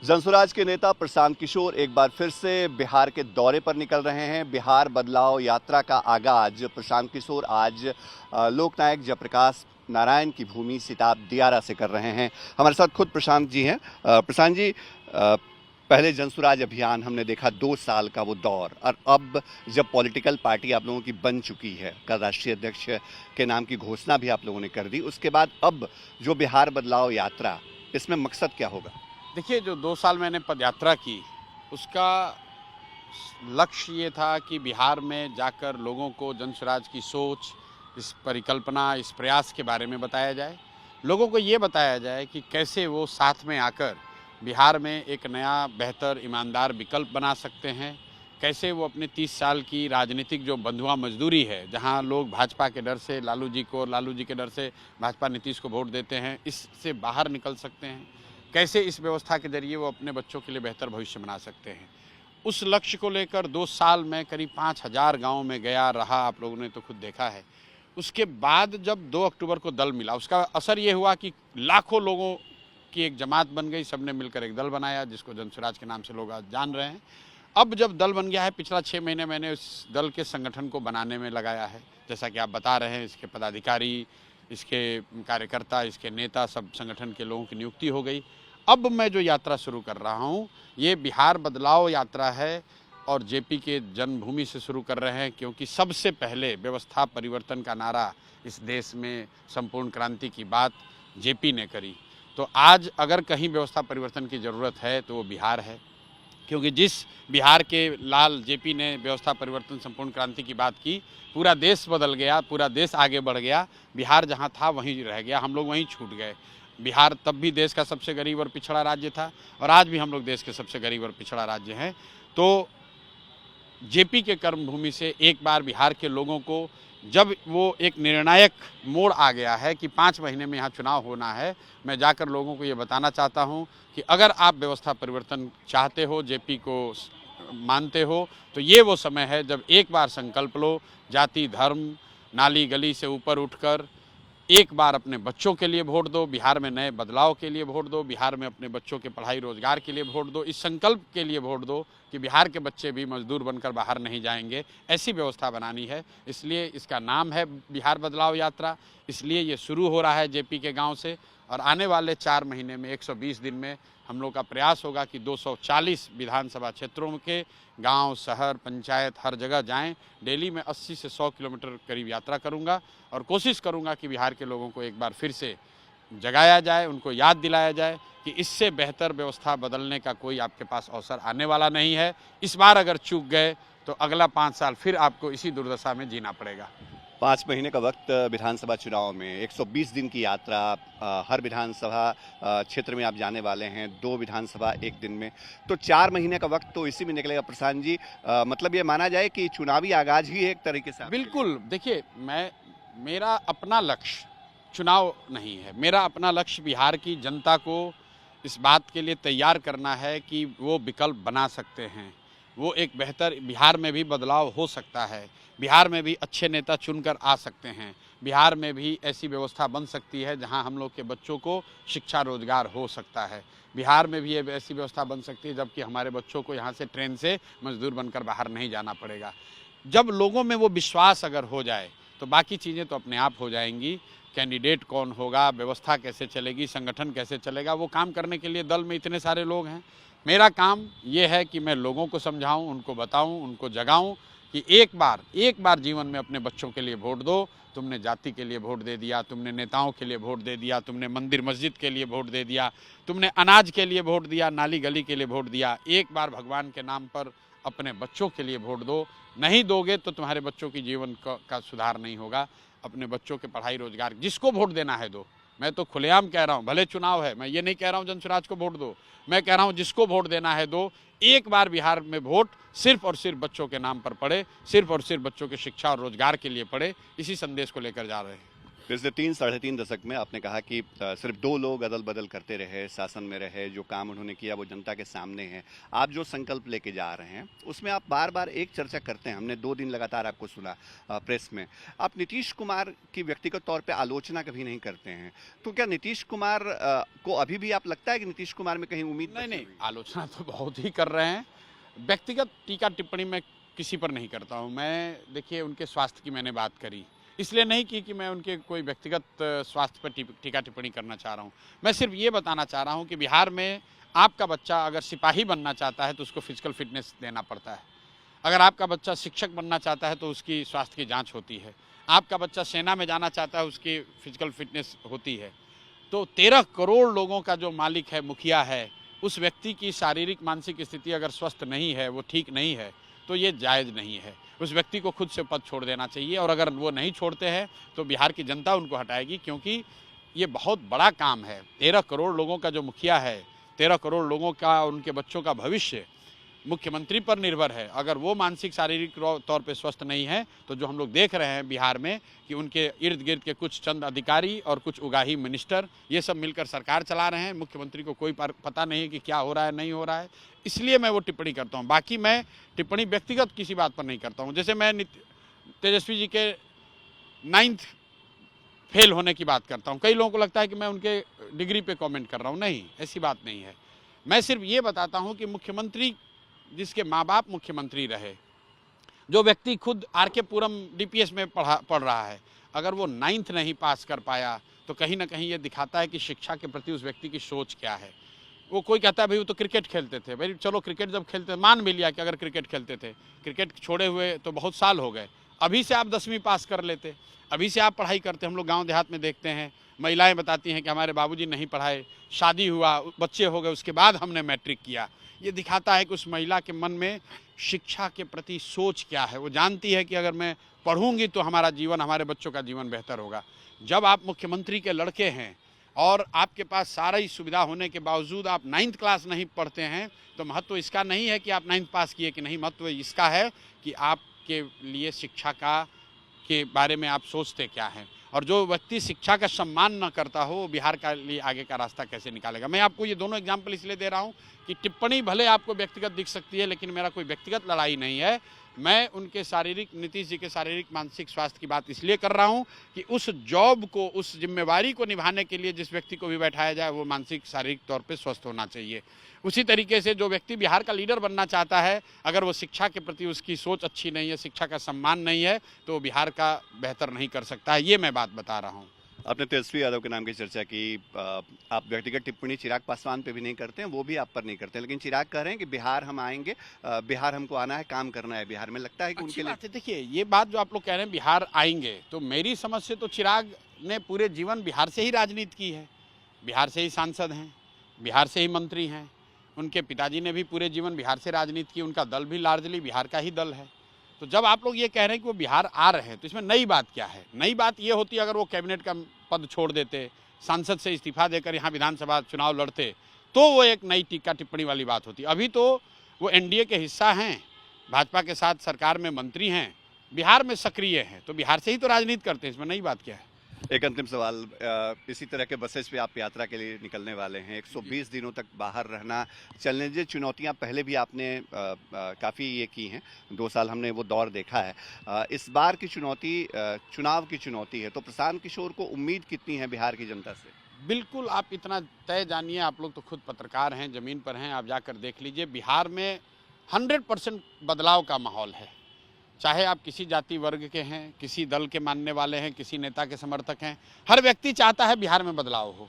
जनसुराज के नेता प्रशांत किशोर एक बार फिर से बिहार के दौरे पर निकल रहे हैं। बिहार बदलाव यात्रा का आगाज प्रशांत किशोर आज लोकनायक जयप्रकाश नारायण की भूमि सिताब दियारा से कर रहे हैं। हमारे साथ खुद प्रशांत जी हैं। प्रशांत जी, पहले जनसुराज अभियान हमने देखा 2 साल का वो दौर, और अब जब पॉलिटिकल पार्टी आप लोगों की बन चुकी है, कल राष्ट्रीय अध्यक्ष के नाम की घोषणा भी आप लोगों ने कर दी, उसके बाद अब जो बिहार बदलाव यात्रा, इसमें मकसद क्या होगा? देखिए, जो 2 साल मैंने पदयात्रा की, उसका लक्ष्य ये था कि बिहार में जाकर लोगों को जनसुराज की सोच, इस परिकल्पना, इस प्रयास के बारे में बताया जाए। लोगों को ये बताया जाए कि कैसे वो साथ में आकर बिहार में एक नया बेहतर ईमानदार विकल्प बना सकते हैं। कैसे वो अपने 30 साल की राजनीतिक जो बंधुआ मजदूरी है, जहां लोग भाजपा के डर से लालू जी को, लालू जी के डर से भाजपा नीतीश को वोट देते हैं, इससे बाहर निकल सकते हैं। कैसे इस व्यवस्था के जरिए वो अपने बच्चों के लिए बेहतर भविष्य बना सकते हैं। उस लक्ष्य को लेकर 2 साल में करीब 5000 गाँव में गया रहा, आप लोगों ने तो खुद देखा है। उसके बाद जब 2 अक्टूबर को दल मिला, उसका असर ये हुआ कि लाखों लोगों की एक जमात बन गई, सबने मिलकर एक दल बनाया जिसको जनसुराज के नाम से लोग आज जान रहे हैं। अब जब दल बन गया है, पिछला 6 महीने मैंने उस दल के संगठन को बनाने में लगाया है। जैसा कि आप बता रहे हैं, इसके पदाधिकारी, इसके कार्यकर्ता, इसके नेता, सब संगठन के लोगों की नियुक्ति हो गई। अब मैं जो यात्रा शुरू कर रहा हूँ, ये बिहार बदलाव यात्रा है और जेपी के जन्मभूमि से शुरू कर रहे हैं, क्योंकि सबसे पहले व्यवस्था परिवर्तन का नारा इस देश में संपूर्ण क्रांति की बात जेपी ने करी। तो आज अगर कहीं व्यवस्था परिवर्तन की ज़रूरत है तो वो बिहार है, क्योंकि जिस बिहार के लाल जेपी ने व्यवस्था परिवर्तन संपूर्ण क्रांति की बात की, पूरा देश बदल गया, पूरा देश आगे बढ़ गया। बिहार जहाँ था वहीं रह गया, हम लोग वहीं छूट गए। बिहार तब भी देश का सबसे गरीब और पिछड़ा राज्य था, और आज भी हम लोग देश के सबसे गरीब और पिछड़ा राज्य हैं। तो जेपी के कर्मभूमि से एक बार बिहार के लोगों को, जब वो एक निर्णायक मोड़ आ गया है कि 5 महीने में यहाँ चुनाव होना है, मैं जाकर लोगों को ये बताना चाहता हूँ कि अगर आप व्यवस्था परिवर्तन चाहते हो, जेपी को मानते हो, तो ये वो समय है जब एक बार संकल्प लो, जाति धर्म नाली गली से ऊपर उठकर एक बार अपने बच्चों के लिए वोट दो, बिहार में नए बदलाव के लिए वोट दो, बिहार में अपने बच्चों के पढ़ाई रोजगार के लिए वोट दो, इस संकल्प के लिए वोट दो कि बिहार के बच्चे भी मजदूर बनकर बाहर नहीं जाएंगे। ऐसी व्यवस्था बनानी है, इसलिए इसका नाम है बिहार बदलाव यात्रा। इसलिए ये शुरू हो रहा है जेपी के गांव से, और आने वाले 4 महीने में 120 दिन में हम लोग का प्रयास होगा कि 240 विधानसभा क्षेत्रों के गांव, शहर, पंचायत, हर जगह जाएं। डेली में 80 से 100 किलोमीटर करीब यात्रा करूंगा, और कोशिश करूंगा कि बिहार के लोगों को एक बार फिर से जगाया जाए, उनको याद दिलाया जाए कि इससे बेहतर व्यवस्था बदलने का कोई आपके पास अवसर आने वाला नहीं है। इस बार अगर चूक गए तो अगला 5 साल फिर आपको इसी दुर्दशा में जीना पड़ेगा। 5 महीने का वक्त विधानसभा चुनाव में, 120 दिन की यात्रा, हर विधानसभा क्षेत्र में आप जाने वाले हैं, 2 विधानसभा एक दिन में, तो 4 महीने का वक्त तो इसी में निकलेगा। प्रशांत जी, मतलब ये माना जाए कि चुनावी आगाज ही एक तरीके से? बिल्कुल। देखिए, मेरा अपना लक्ष्य चुनाव नहीं है। मेरा अपना लक्ष्य बिहार की जनता को इस बात के लिए तैयार करना है कि वो विकल्प बना सकते हैं, वो एक बेहतर बिहार में भी बदलाव हो सकता है, बिहार में भी अच्छे नेता चुनकर आ सकते हैं, बिहार में भी ऐसी व्यवस्था बन सकती है जहां हम लोग के बच्चों को शिक्षा रोजगार हो सकता है, बिहार में भी ऐसी व्यवस्था बन सकती है जबकि हमारे बच्चों को यहाँ से ट्रेन से मजदूर बनकर बाहर नहीं जाना पड़ेगा। जब लोगों में वो विश्वास अगर हो जाए तो बाकी चीज़ें तो अपने आप हो जाएंगी। कैंडिडेट कौन होगा, व्यवस्था कैसे चलेगी, संगठन कैसे चलेगा, वो काम करने के लिए दल में इतने सारे लोग हैं। मेरा काम ये है कि मैं लोगों को समझाऊं, उनको बताऊं, उनको जगाऊं कि एक बार जीवन में अपने बच्चों के लिए वोट दो। तुमने जाति के लिए वोट दे दिया, तुमने नेताओं के लिए वोट दे दिया, तुमने मंदिर मस्जिद के लिए वोट दे दिया, तुमने अनाज के लिए वोट दिया, नाली गली के लिए वोट दिया। एक बार भगवान के नाम पर अपने बच्चों के लिए वोट दो। नहीं दोगे तो तुम्हारे बच्चों की जीवन का सुधार नहीं होगा। अपने बच्चों के पढ़ाई रोजगार, जिसको वोट देना है दो। मैं तो खुलेआम कह रहा हूँ, भले चुनाव है, मैं ये नहीं कह रहा हूँ जनसुराज को वोट दो, मैं कह रहा हूँ जिसको वोट देना है दो। एक बार बिहार में वोट सिर्फ और सिर्फ बच्चों के नाम पर पड़े, सिर्फ और सिर्फ बच्चों के शिक्षा और रोजगार के लिए पड़े, इसी संदेश को लेकर जा रहे हैं। पिछले 3 साढ़े 3 दशक में आपने कहा कि सिर्फ 2 लोग अदल बदल करते रहे, शासन में रहे, जो काम उन्होंने किया वो जनता के सामने है। आप जो संकल्प लेके जा रहे हैं उसमें आप बार बार एक चर्चा करते हैं, हमने 2 दिन लगातार आपको सुना प्रेस में, आप नीतीश कुमार की व्यक्तिगत तौर पे आलोचना कभी नहीं करते हैं। तो क्या नीतीश कुमार को अभी भी आप लगता है कि नीतीश कुमार में कहीं उम्मीद नहीं बची नहीं, हुई है? आलोचना तो बहुत ही कर रहे हैं। व्यक्तिगत टीका टिप्पणी मैं किसी पर नहीं करता हूँ। मैं देखिए उनके स्वास्थ्य की मैंने बात करी, इसलिए नहीं की कि मैं उनके कोई व्यक्तिगत स्वास्थ्य पर टीका टिप्पणी करना चाह रहा हूँ। मैं सिर्फ ये बताना चाह रहा हूँ कि बिहार में आपका बच्चा अगर सिपाही बनना चाहता है तो उसको फिजिकल फिटनेस देना पड़ता है। अगर आपका बच्चा शिक्षक बनना चाहता है तो उसकी स्वास्थ्य की जाँच होती है। आपका बच्चा सेना में जाना चाहता है, उसकी फिजिकल फिटनेस होती है। तो 13 करोड़ लोगों का जो मालिक है, मुखिया है, उस व्यक्ति की शारीरिक मानसिक स्थिति अगर स्वस्थ नहीं है, वो ठीक नहीं है, तो ये जायज़ नहीं है। उस व्यक्ति को खुद से पद छोड़ देना चाहिए, और अगर वो नहीं छोड़ते हैं तो बिहार की जनता उनको हटाएगी, क्योंकि ये बहुत बड़ा काम है। 13 करोड़ लोगों का जो मुखिया है, 13 करोड़ लोगों का, उनके बच्चों का भविष्य मुख्यमंत्री पर निर्भर है। अगर वो मानसिक शारीरिक तौर पे स्वस्थ नहीं है तो जो हम लोग देख रहे हैं बिहार में कि उनके इर्द गिर्द के कुछ चंद अधिकारी और कुछ उगाही मिनिस्टर, ये सब मिलकर सरकार चला रहे हैं। मुख्यमंत्री को कोई पता नहीं है कि क्या हो रहा है, नहीं हो रहा है, इसलिए मैं वो टिप्पणी करता हूँ। बाकी मैं टिप्पणी व्यक्तिगत किसी बात पर नहीं करता हूँ। जैसे मैं तेजस्वी जी के 9th फेल होने की बात करता हूँ, कई लोगों को लगता है कि मैं उनके डिग्री पे कमेंट कर रहा हूँ। नहीं, ऐसी बात नहीं है। मैं सिर्फ ये बताता हूँ कि मुख्यमंत्री, जिसके माँ बाप मुख्यमंत्री रहे, जो व्यक्ति खुद आर.के. पुरम डीपीएस में पढ़ रहा है, अगर वो 9th नहीं पास कर पाया तो कहीं ना कहीं ये दिखाता है कि शिक्षा के प्रति उस व्यक्ति की सोच क्या है। वो कोई कहता है भाई वो तो क्रिकेट खेलते थे, भाई चलो क्रिकेट जब खेलते, मान भी लिया कि अगर क्रिकेट खेलते थे, क्रिकेट छोड़े हुए तो बहुत साल हो गए, अभी से आप 10वीं पास कर लेते, अभी से आप पढ़ाई करते। हम लोग गाँव देहात में देखते हैं, महिलाएं बताती हैं कि हमारे बाबूजी नहीं पढ़ाए, शादी हुआ, बच्चे हो गए, उसके बाद हमने मैट्रिक किया। ये दिखाता है कि उस महिला के मन में शिक्षा के प्रति सोच क्या है। वो जानती है कि अगर मैं पढ़ूंगी तो हमारा जीवन, हमारे बच्चों का जीवन बेहतर होगा। जब आप मुख्यमंत्री के लड़के हैं और आपके पास सारा ही सुविधा होने के बावजूद आप 9th क्लास नहीं पढ़ते हैं, तो महत्व इसका नहीं है कि आप 9th पास किए कि नहीं, महत्व इसका है कि आपके लिए शिक्षा के बारे में आप सोचते क्या हैं। और जो व्यक्ति शिक्षा का सम्मान न करता हो, वो बिहार का लिए आगे का रास्ता कैसे निकालेगा। मैं आपको ये दोनों एग्जाम्पल इसलिए दे रहा हूँ कि टिप्पणी भले आपको व्यक्तिगत दिख सकती है, लेकिन मेरा कोई व्यक्तिगत लड़ाई नहीं है। मैं उनके शारीरिक, नीतीश जी के शारीरिक मानसिक स्वास्थ्य की बात इसलिए कर रहा हूँ कि उस जॉब को, उस जिम्मेवारी को निभाने के लिए जिस व्यक्ति को भी बैठाया जाए, वो मानसिक शारीरिक तौर पे स्वस्थ होना चाहिए। उसी तरीके से जो व्यक्ति बिहार का लीडर बनना चाहता है, अगर वो शिक्षा के प्रति उसकी सोच अच्छी नहीं है, शिक्षा का सम्मान नहीं है, तो बिहार का बेहतर नहीं कर सकता है। ये मैं बात बता रहा हूँ। आपने तेजस्वी यादव के नाम की चर्चा की, आप व्यक्तिगत टिप्पणी चिराग पासवान पे भी नहीं करते हैं, वो भी आप पर नहीं करते हैं, लेकिन चिराग कह रहे हैं कि बिहार हम आएंगे, बिहार हमको आना है, काम करना है बिहार में। लगता है कि उनके लिए देखिए ये बात जो आप लोग कह रहे हैं बिहार आएंगे, तो मेरी समझ से तो चिराग ने पूरे जीवन बिहार से ही राजनीति की है, बिहार से ही सांसद हैं, बिहार से ही मंत्री हैं। उनके पिताजी ने भी पूरे जीवन बिहार से राजनीति की, उनका दल भी लार्जली बिहार का ही दल है। तो जब आप लोग ये कह रहे हैं कि वो बिहार आ रहे हैं, तो इसमें नई बात क्या है? नई बात ये होती है अगर वो कैबिनेट का पद छोड़ देते, सांसद से इस्तीफा देकर यहाँ विधानसभा चुनाव लड़ते, तो वो एक नई टीका टिप्पणी वाली बात होती। अभी तो वो एनडीए के हिस्सा हैं, भाजपा के साथ सरकार में मंत्री हैं, बिहार में सक्रिय हैं, तो बिहार से ही तो राजनीति करते हैं, इसमें नई बात क्या है? एक अंतिम सवाल, इसी तरह के बसेस पे आप यात्रा के लिए निकलने वाले हैं, 120 दिनों तक बाहर रहना, चैलेंजेस, चुनौतियां पहले भी आपने काफ़ी ये की हैं, 2 साल हमने वो दौर देखा है। इस बार की चुनौती चुनाव की चुनौती है, तो प्रशांत किशोर को उम्मीद कितनी है बिहार की जनता से? बिल्कुल, आप इतना तय जानिए, आप लोग तो खुद पत्रकार हैं, ज़मीन पर हैं, आप जाकर देख लीजिए, बिहार में 100% बदलाव का माहौल है। चाहे आप किसी जाति वर्ग के हैं, किसी दल के मानने वाले हैं, किसी नेता के समर्थक हैं, हर व्यक्ति चाहता है बिहार में बदलाव हो।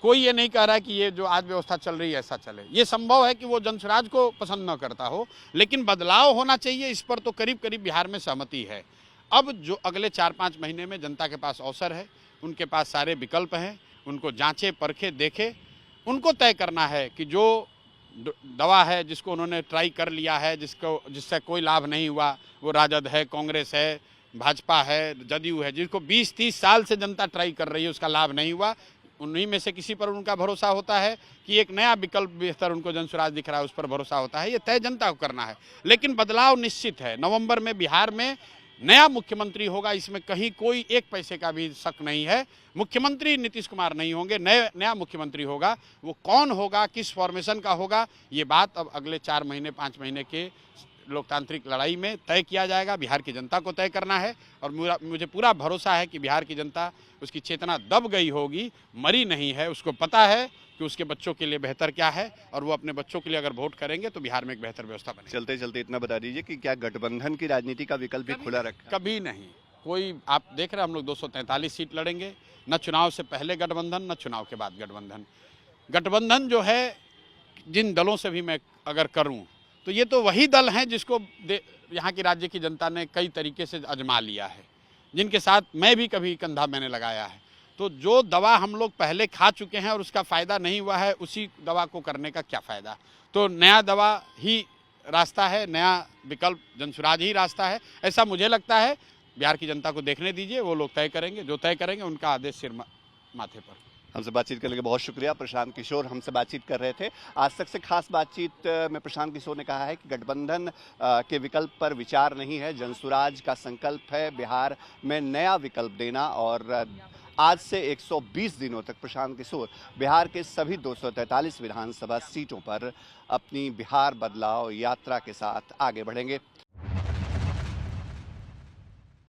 कोई ये नहीं कह रहा है कि ये जो आज व्यवस्था चल रही है ऐसा चले। ये संभव है कि वो जनसुराज को पसंद न करता हो, लेकिन बदलाव होना चाहिए, इस पर तो करीब करीब बिहार में सहमति है। अब जो अगले 4-5 महीने में जनता के पास अवसर है, उनके पास सारे विकल्प हैं, उनको जांचे, परखे, देखे, उनको तय करना है कि जो दवा है जिसको उन्होंने ट्राई कर लिया है, जिससे कोई लाभ नहीं हुआ, वो राजद है, कांग्रेस है, भाजपा है, जदयू है, जिसको 20-30 साल से जनता ट्राई कर रही है, उसका लाभ नहीं हुआ, उन्हीं में से किसी पर उनका भरोसा होता है कि एक नया विकल्प बेहतर उनको जनसुराज दिख रहा है, उस पर भरोसा होता है। ये तय जनता को करना है, लेकिन बदलाव निश्चित है। नवंबर में बिहार में नया मुख्यमंत्री होगा, इसमें कहीं कोई एक पैसे का भी शक नहीं है। मुख्यमंत्री नीतीश कुमार नहीं होंगे, नया मुख्यमंत्री होगा। वो कौन होगा, किस फॉर्मेशन का होगा, ये बात अब अगले 4 महीने 5 महीने के लोकतांत्रिक लड़ाई में तय किया जाएगा। बिहार की जनता को तय करना है और मुझे पूरा भरोसा है कि बिहार की जनता, उसकी चेतना दब गई होगी, मरी नहीं है। उसको पता है कि उसके बच्चों के लिए बेहतर क्या है और वो अपने बच्चों के लिए अगर वोट करेंगे तो बिहार में एक बेहतर व्यवस्था बनेगी। चलते चलते इतना बता दीजिए कि क्या गठबंधन की राजनीति का विकल्प भी खुला रखा है? कभी नहीं। कोई, आप देख रहे हैं हम लोग 243 सीट लड़ेंगे, न चुनाव से पहले गठबंधन न चुनाव के बाद गठबंधन। गठबंधन जो है, जिन दलों से भी मैं अगर करूं तो ये तो वही दल हैं जिसको यहाँ की राज्य की जनता ने कई तरीके से आजमा लिया है, जिनके साथ मैं भी कभी कंधा मैंने लगाया है। तो जो दवा हम लोग पहले खा चुके हैं और उसका फ़ायदा नहीं हुआ है, उसी दवा को करने का क्या फ़ायदा। तो नया दवा ही रास्ता है, नया विकल्प जनसुराज ही रास्ता है, ऐसा मुझे लगता है। बिहार की जनता को देखने दीजिए, वो लोग तय करेंगे, जो तय करेंगे उनका आदेश सिर माथे पर। हमसे बातचीत करने के बहुत शुक्रिया। प्रशांत किशोर हमसे बातचीत कर रहे थे। आज तक से खास बातचीत में प्रशांत किशोर ने कहा है कि गठबंधन के विकल्प पर विचार नहीं है, जनसुराज का संकल्प है बिहार में नया विकल्प देना। और आज से 120 दिनों तक प्रशांत किशोर बिहार के सभी 243 विधानसभा सीटों पर अपनी बिहार बदलाव यात्रा के साथ आगे बढ़ेंगे।